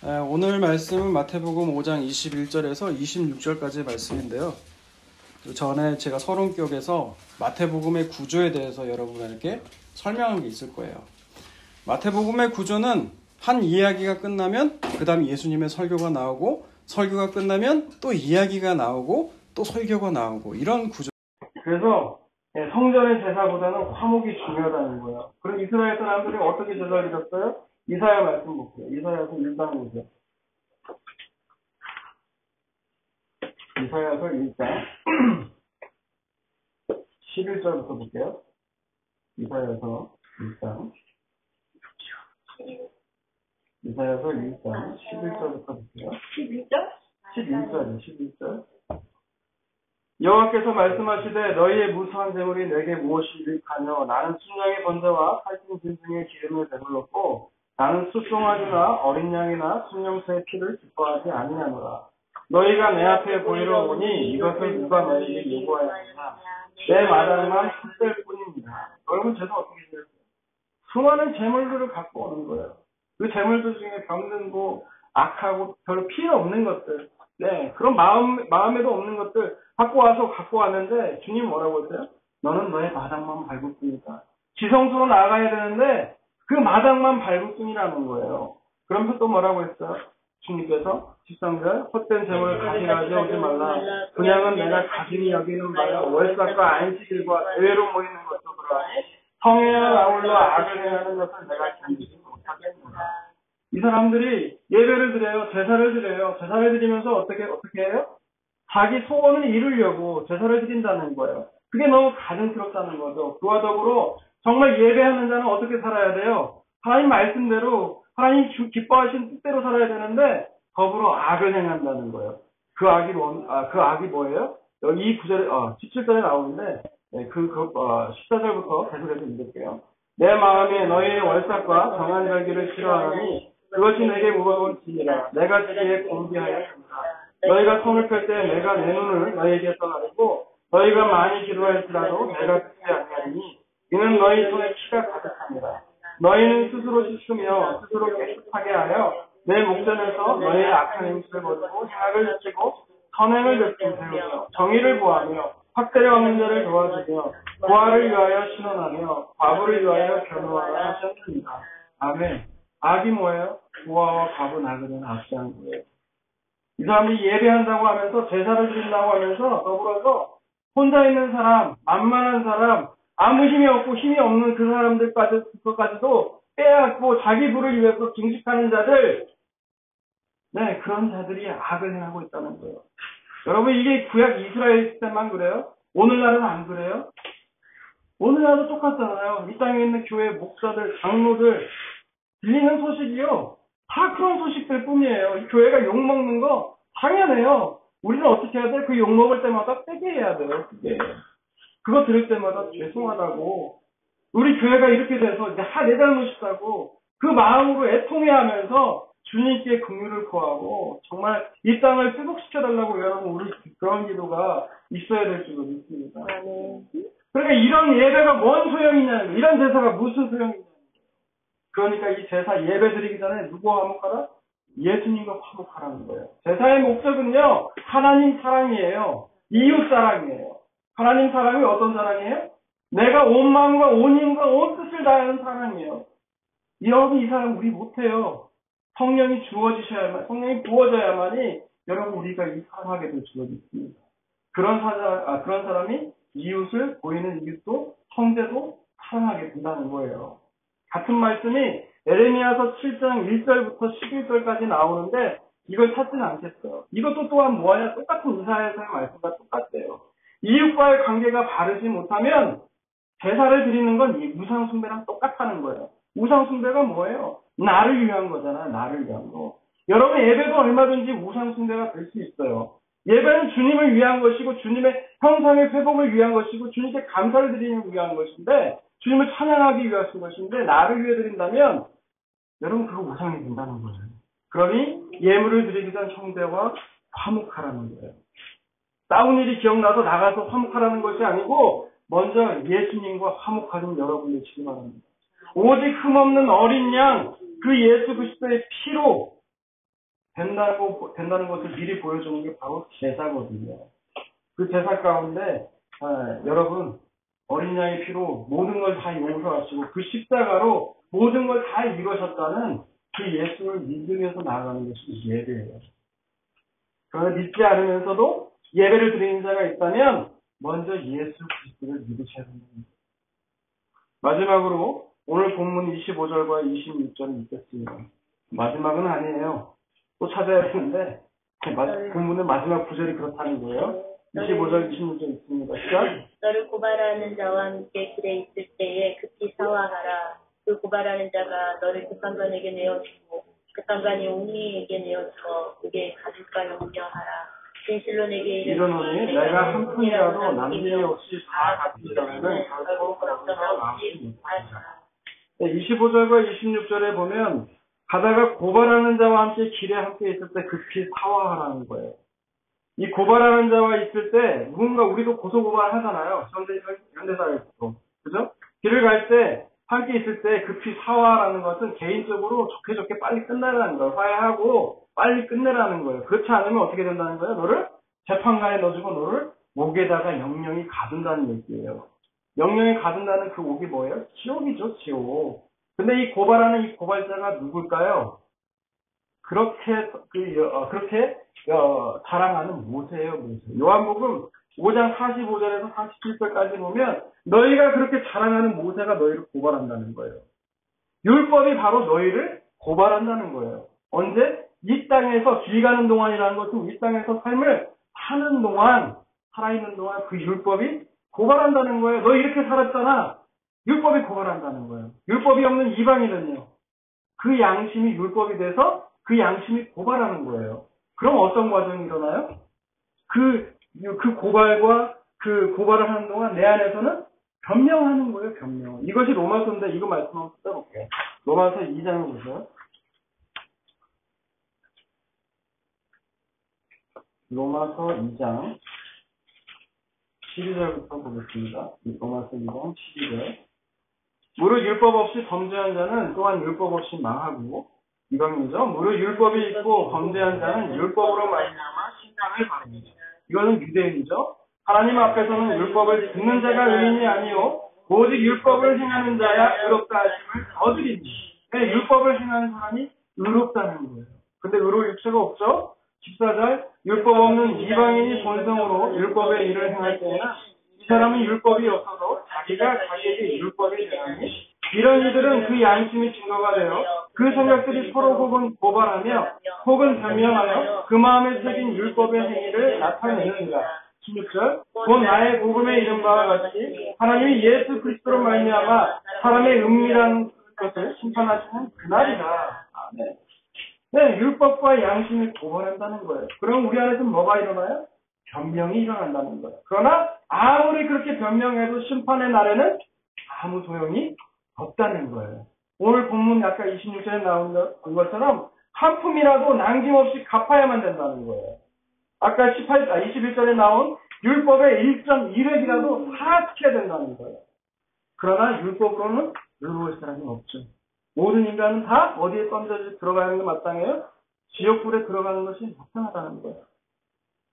오늘 말씀은 마태복음 5장 21절에서 26절까지의 말씀인데요. 그 전에 제가 서론격에서 마태복음의 구조에 대해서 여러분에게 설명한 게 있을 거예요. 마태복음의 구조는 한 이야기가 끝나면 그 다음 예수님의 설교가 나오고, 설교가 끝나면 또 이야기가 나오고 또 설교가 나오고, 이런 구조. 그래서 성전의 제사보다는 화목이 중요하다는 거예요. 그럼 이스라엘 사람들이 어떻게 제사를 드렸어요? 이사야 말씀 볼게요. 이사야서 1장 보세요. 이사야서 1장 11절부터 볼게요. 이사야서 1장 11절부터 볼게요. 11절. 여호와께서 말씀하시되 너희의 무수한 재물이 내게 무엇이 유익하뇨? 나는 순양의 번제와 살찐 짐승의 기름을 배불렀고 나는 숫송아지나 어린 양이나 순염소의 피를 기뻐하지 아니하노라. 너희가 내 앞에 보이러 오니 이것을 누가 너희에게 요구하였느냐? 내 마당만 헛될 뿐입니다. 여러분 제가 어떻게 생각해요? 수많은 재물들을 갖고 오는 거예요. 그 재물들 중에 병든고 악하고 별로 필요 없는 것들, 그런 마음에도 없는 것들 갖고 왔는데 주님 뭐라고 했어요? 너는 너의 마당만 밟을 뿐이다. 지성소로 나가야 되는데 그 마당만 밟을 뿐이라는 거예요. 그러면서 또 뭐라고 했어요? 주님께서 13절 헛된 재물을 가져가지 오지 말라. 분양은 내가 가슴이 여기는 바야 월삭과 안식일과 대회로 모이는 것도 그러하니 성회와 아울러 악을 행하는 것을 내가 견디지 못하겠노라. 이 사람들이 예배를 드려요. 제사를 드려요. 제사를 드리면서 어떻게 해요? 자기 소원을 이루려고 제사를 드린다는 거예요. 그게 너무 가증스럽다는 거죠. 그와 더불어 정말 예배하는 자는 어떻게 살아야 돼요? 하나님 말씀대로 하나님 기뻐하신 뜻대로 살아야 되는데 더불어 악을 행한다는 거예요. 그 악이 뭐예요? 여기 이 구절에 17절에 나오는데 14절부터 계속해서 읽을게요. 내 마음에 너희의 월삭과 정한 절기를 싫어하니 그것이 내게 무거운 짐이라. 내가 지혜에 공비하였습니다. 너희가 손을 펼 때 내가 내 눈을 너희에게서 가리고 너희가 많이 기도할지라도 내가 듣지 아니하리니 이는 너희 손에 피가 가득합니다. 너희는 스스로 씻으며 스스로 깨끗하게 하여 내 목전에서 너희의 악한 행실을 버리고 행악을 느끼고 선행을 느끼며 배우며 정의를 구하며 학대를 없는 자를 도와주며 부하를 위하여 신원하며 과부를 위하여 변호하라 하셨습니다. 아멘. 악이 뭐예요? 부하와 과부 나그네는 악시한 거예요. 이 사람들이 예배한다고 하면서 제사를 드린다고 하면서 더불어서 혼자 있는 사람, 만만한 사람, 아무 힘이 없고 힘이 없는 그 사람들까지도 빼앗고 자기 부를 위해서 증식하는 자들, 그런 자들이 악을 행하고 있다는 거예요. 여러분 이게 구약 이스라엘 때만 그래요? 오늘날은 안 그래요? 오늘날도 똑같잖아요. 이 땅에 있는 교회 목사들, 장로들 들리는 소식이요. 다 그런 소식들 뿐이에요. 이 교회가 욕먹는 거 당연해요. 우리는 어떻게 해야 돼? 그 욕먹을 때마다 빼게 해야 돼요. 그거 들을 때마다 죄송하다고. 우리 교회가 이렇게 돼서 내 잘못이다고 그 마음으로 애통해하면서 주님께 긍휼을 구하고 정말 이 땅을 회복시켜달라고 여러분 우리 그런 기도가 있어야 될 줄로 믿습니다. 그러니까 이런 예배가 뭔 소용이냐, 이런 제사가 무슨 소용이냐. 그러니까 이 제사 예배 드리기 전에 누구와 화목하라? 예수님과 화목하라는 거예요. 제사의 목적은요, 하나님 사랑이에요. 이웃 사랑이에요. 하나님 사랑이 어떤 사랑이에요? 내가 온 마음과 온 힘과 온 뜻을 다하는 사랑이에요. 여러분 이 사랑 우리 못해요. 성령이 성령이 부어져야만이 여러분 우리가 이 사랑하게 될 줄로 믿습니다. 그런 사람이 이웃을 보이는 이웃도 형제도 사랑하게 된다는 거예요. 같은 말씀이 에레미야서 7장 1절부터 11절까지 나오는데 이걸 찾지는 않겠어요. 이것도 또한 뭐냐? 똑같은 이사야서의 말씀과 똑같대요. 이웃과의 관계가 바르지 못하면 제사를 드리는 건 이 우상 숭배랑 똑같다는 거예요. 우상 숭배가 뭐예요? 나를 위한 거잖아. 나를 위한 거. 여러분 예배도 얼마든지 우상 숭배가 될 수 있어요. 예배는 주님을 위한 것이고 주님의 형상의 회복을 위한 것이고 주님께 감사를 드리기 위한 것인데 주님을 찬양하기 위한 것인데 나를 위해 드린다면 여러분 그거 우상이 된다는 거예요. 그러니 예물을 드리기 전 형제와 화목하라는 거예요. 싸운 일이 기억나서 나가서 화목하라는 것이 아니고 먼저 예수님과 화목하는 여러분이 되시기 바랍니다. 오직 흠없는 어린 양 그 예수 그리스도의 피로 된다는 것을 미리 보여주는 게 바로 제사거든요. 그 제사 가운데 여러분 어린 양의 피로 모든 걸 다 용서하시고 그 십자가로 모든 걸 다 이루셨다는 그 예수를 믿으면서 나아가는 것이 예배예요. 그러나 믿지 않으면서도 예배를 드리는 자가 있다면 먼저 예수 그리스도를 믿으셔야 됩니다. 마지막으로 오늘 본문 25절과 26절을 읽겠습니다. 마지막은 아니에요. 또 찾아야 되는데 본문의 마지막 구절이 그렇다는 거예요. 25절, 26절 있습니다. 시작. 너를 고발하는 자와 함께 길에 있을 때에 급히 사화하라. 그 고발하는 자가 너를 재판관에게 내어주고 재판관이 옹리에게 내어주어 그게 가질까 염려하라. 진실로 내게 이르노니 내가 한 푼이라도 남김이 없이 다 갚은 자는 결코 거기서 나오지 못하리라. 25절과 26절에 보면 가다가 고발하는 자와 함께 길에 함께 있을 때 급히 사화하라는 거예요. 이 고발하는 자와 있을 때 누군가 우리도 고소고발 하잖아요. 현대사회에서도. 그죠? 길을 갈 때 함께 있을 때 급히 사화하라는 것은 개인적으로 좋게 빨리 끝내라는 거예요. 화해하고 빨리 끝내라는 거예요. 그렇지 않으면 어떻게 된다는 거예요? 너를 재판관에 넣어주고 너를 옥에다가 영영이 가둔다는 얘기예요. 영영이 가둔다는 그 옥이 뭐예요? 지옥이죠, 지옥. 근데 이 고발하는 이 고발자가 누굴까요? 그렇게 자랑하는 모세예요, 모세. 요한복음 5장 45절에서 47절까지 보면 너희가 그렇게 자랑하는 모세가 너희를 고발한다는 거예요. 율법이 바로 너희를 고발한다는 거예요. 언제? 이 땅에서 길 가는 동안이라는 것은 이 땅에서 삶을 사는 동안, 살아있는 동안 그 율법이 고발한다는 거예요. 너희 이렇게 살았잖아. 율법이 고발한다는 거예요. 율법이 없는 이방인은요. 그 양심이 율법이 돼서 그 양심이 고발하는 거예요. 그럼 어떤 과정이 일어나요? 그 고발과 그 고발을 하는 동안 내 안에서는 변명하는 거예요, 변명. 이것이 로마서인데 이거 말씀 한번 써볼게요. 로마서 2장을 보세요. 로마서 2장 12절부터 보겠습니다. 로마서 2장 12절. 무릇 율법 없이 범죄한 자는 또한 율법 없이 망하고 이방이죠. 무릇 율법이 있고 범죄한 자는 율법으로 말미암아 심판을 받습니다. 이거는 유대인이죠. 하나님 앞에서는 율법을 듣는 자가 의인이 아니요 오직 율법을 행하는 자야 의롭다 하심을 얻으리니. 율법을 행하는 사람이 의롭다는 거예요. 근데 의로울 육체가 없죠. 14절 율법 없는 이방인이 본성으로 율법의 일을 행할 때에는 이 사람은 율법이 없어서 자기가 자기에게 율법이 되나니 이런 이들은 그 양심이 증거가 되어 그 생각들이 서로 혹은 고발하며 혹은 변명하여 그 마음에 새긴 율법의 행위를 나타내느니라. 16절 곧 나의 복음에 이른 바와 같이 하나님이 예수 그리스도로 말미암아 사람의 은밀한 것을 심판하시는 그날이다. 아멘. 네, 율법과 양심이 고발한다는 거예요. 그럼 우리 안에서 뭐가 일어나요? 변명이 일어난다는 거예요. 그러나 아무리 그렇게 변명해도 심판의 날에는 아무 소용이 없다는 거예요. 오늘 본문 아까 26절에 나온 것처럼 한 푼이라도 남김없이 갚아야만 된다는 거예요. 아까 21절에 나온 율법의 1.1획이라도 다 지켜야 된다는 거예요. 그러나 율법으로는 의로울 사람이 없죠. 모든 인간은 다 어디에 던져져 들어가는 게 마땅해요? 지옥불에 들어가는 것이 마땅하다는 거예요.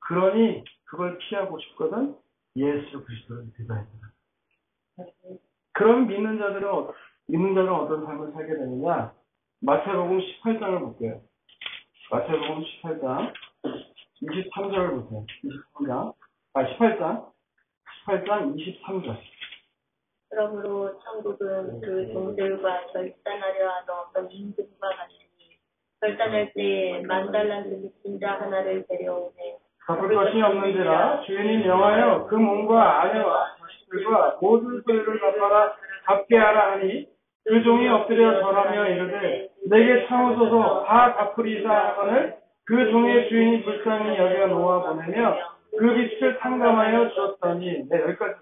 그러니 그걸 피하고 싶거든 예수 그리스도를 믿어야 된다. 그럼 믿는 자들은 어떤 삶을 살게 되느냐? 마태복음 18장을 볼게요. 마태복음 18장 23절을 보세요. 18장 23절. 그러므로 천국은 그 종들과 결단하려 하던 어떤 임금과 같으니 결단할 때에 만달란트 빚진 자 하나를 데려오되 갚을 것이 없는지라 주인이 명하여 그 몸과 아내와 자식들과 모든 소유를 갚아라 갚게 하라 하니 그 종이 엎드려 절하며 이르되 내게 참으소서 다 갚으리이다 하거늘 그 종의 주인이 불쌍히 여겨 놓아 보내며 그 빚을 탕감하여 주었더니 여기까지 볼게요.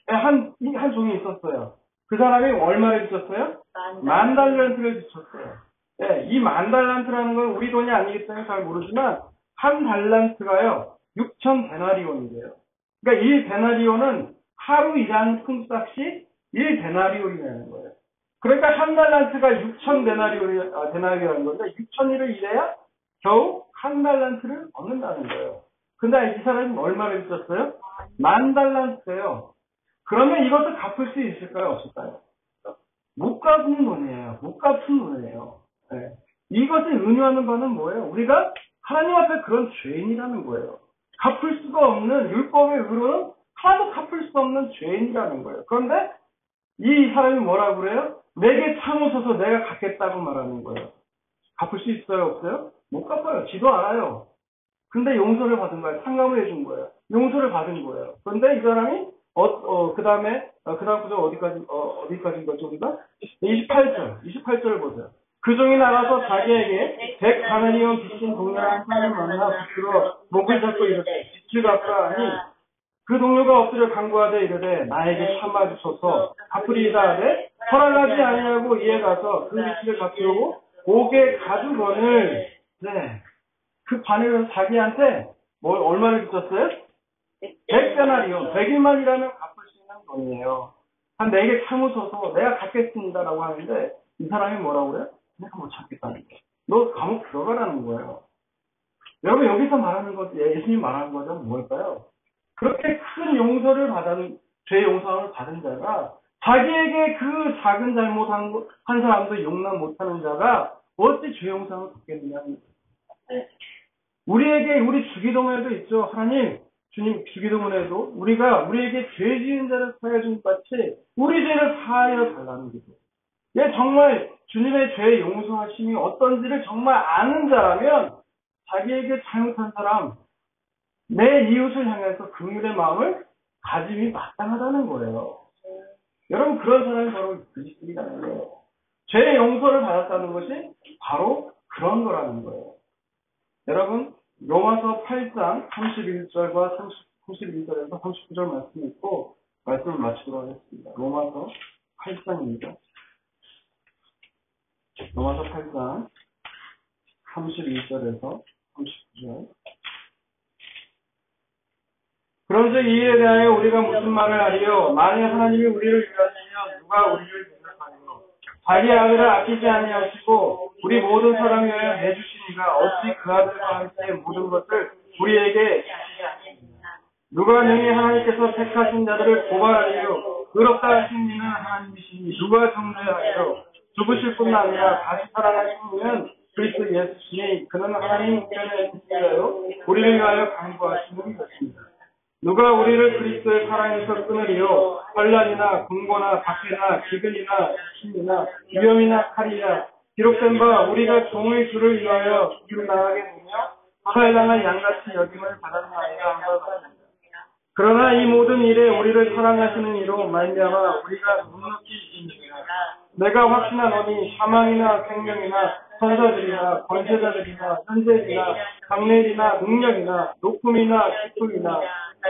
한 종이 있었어요. 그 사람이 얼마를 빚었어요? 10,000달란트를 빚었어요. 네, 이 10,000달란트라는 건 우리 돈이 아니기 때문에 잘 모르지만 한 달란트가요 6,000데나리온이래요. 그러니까 1데나리온은 하루 일한 품삯이 1데나리온이라는 거예요. 그러니까 한 달란트가 6,000데나리온이라는 건데 6,000일을 일해야 겨우 1달란트를 얻는다는 거예요. 근데 이 사람이 얼마를 빚졌어요? 10,000달란트예요. 그러면 이것도 갚을 수 있을까요? 없을까요? 못 갚는 돈이에요. 못 갚은 돈이에요. 네. 이것을 은유하는 바는 뭐예요? 우리가 하나님 앞에 그런 죄인이라는 거예요. 갚을 수가 없는 율법의 의로는 하나도 갚을 수 없는 죄인이라는 거예요. 그런데 이 사람이 뭐라고 그래요? 내게 참으소서 내가 갚겠다고 말하는 거예요. 갚을 수 있어요? 없어요? 못 갚아요. 지도 알아요. 근데 용서를 받은 거예요. 상감을 해준 거예요. 용서를 받은 거예요. 그런데 이 사람이 그 다음 구절 어디까지인 거죠, 우리가? 28절을 보세요. 그 종이 나가서 자기에게 100가나니온 빚진 동료를 한 사람을 만나 붙들어 목을 잡고 이르되 빚을 갚으라 하니 그 동료가 엎드려 간구하되 이르되 나에게 참아 주소서 갚으리이다 하되 허락하지 아니하고 이에 가서 그 빚을 갚으려고 옥에 가두거늘 그 관에서 자기한테 얼마를 빚었어요? 100데나리온 100일만이라면 갚을 수 있는 돈이에요. 내게 참으소서 내가 갚겠습니다라고 하는데 이 사람이 뭐라고 그래요? 내가 못 참겠다는 거예요. 너 감옥 들어가라는 거예요. 여러분 여기서 말하는 것 예수님 말하는 거는 뭘까요? 그렇게 큰 용서를 죄 용서를 받은 자가 자기에게 그 작은 잘못한 한 사람도 용납 못하는 자가 어찌 죄 용서를 받겠느냐는 거예요. 우리 주기도문에도 있죠. 하나님, 주님 주기도문에도 우리에게 죄 지은 자를 사하여 준 같이 우리 죄를 사하여 달라는 기도. 예, 정말 주님의 죄 용서하심이 어떤지를 정말 아는 자라면 자기에게 잘못한 사람, 내 이웃을 향해서 긍휼의 마음을 가짐이 마땅하다는 거예요. 여러분 그런 사람이 바로 그리스도인이라는 거예요. 죄 용서를 받았다는 것이 바로 그런 거라는 거예요. 여러분 로마서 8장 31절과 31절에서 39절 말씀이 있고 말씀을 마치도록 하겠습니다. 로마서 8장입니다. 로마서 8장 31절에서 39절. 그런즉 이에 대하여 우리가 무슨 말을 하리요? 만일 하나님이 우리를 위하시면 누가 우리를 대적하리요? 자기 아들을 아끼지 아니하시고 우리 모든 사람을 위하여 내주시니가 어찌 그 아들과 함께 모든 것을 우리에게 누가 능히 하나님께서 택하신 자들을 고발하리요? 의롭다 하신 이는 하나님이시니 누가 정죄하리요? 죽으실 뿐 아니라 다시 살아나신 이는 그리스도 예수시니 그는 하나님 우편에 계시다요 우리를 위하여 강구하시는 것입니다. 누가 우리를 그리스도의 사랑에서 끊으리요? 환난이나 궁고나 박해나 기근이나 신이나 위험이나 칼이나 기록된 바 우리가 종의 주를 위하여 뒤로 나가게 되며 사해당한 양같이 여김을 받았나이다 한다. 그러나 이 모든 일에 우리를 사랑하시는 이로 말미암아 우리가 묵묵히 있느니라. 내가 확신하노니 사망이나 생명이나 천사들이나 권세자들이나 현재이나 장래이나 능력이나 높음이나 깊음이나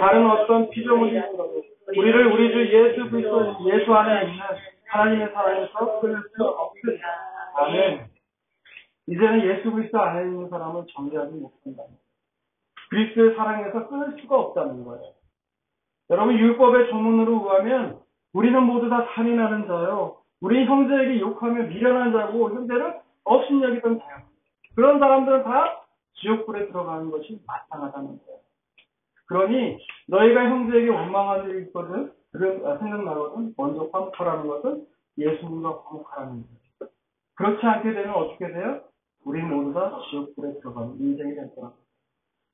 다른 어떤 피조물이라도 우리를 우리 주 예수 그리스도 예수 안에 있는 하나님의 사랑에서 끊을 수 없으리라. 아멘. 이제는 예수 그리스도 안에 있는 사람은 정죄하지 못한다. 그리스도의 사랑에서 끊을 수가 없다는 거예요. 여러분 율법의 조문으로 의하면 우리는 모두 다 살인하는 자요. 우리 형제에게 욕하며 미련한 자고 형제를 업신여기던 자요. 그런 사람들은 다 지옥불에 들어가는 것이 마땅하다는 거예요. 그러니 너희가 형제에게 원망한 일이 있거든 생각나거든 먼저 화목하라는 것은 예수님과 화목하라는 거예요. 그렇지 않게 되면 어떻게 돼요? 우리 모두 다 지옥불에 들어가는 인생이 될 거라고.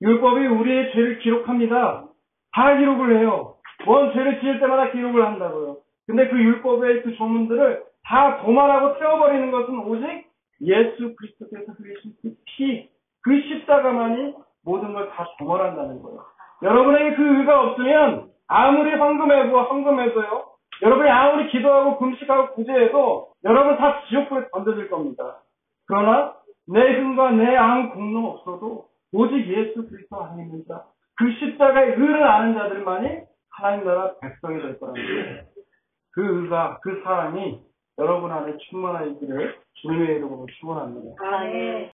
율법이 우리의 죄를 기록합니다. 다 기록을 해요. 뭔 죄를 지을 때마다 기록을 한다고요. 근데 그 율법의 그 조문들을 다 도말하고 태워버리는 것은 오직 예수 그리스도께서 흘리신 그 피, 그 십자가만이 모든 걸 다 도말한다는 거예요. 여러분에게 그 의가 없으면 아무리 헌금해도요. 여러분이 아무리 기도하고 금식하고 구제해도 여러분 다 지옥불에 던져질 겁니다. 그러나 내 흥과 내 아무 공로 없어도 오직 예수 그리스도 안에 있는 자, 그 십자가의 의를 아는 자들만이 하나님 나라 백성이 될 거라는 거예요. 그 의가, 그 사랑이 여러분 안에 충만하기를 주님의 이름으로 축원합니다.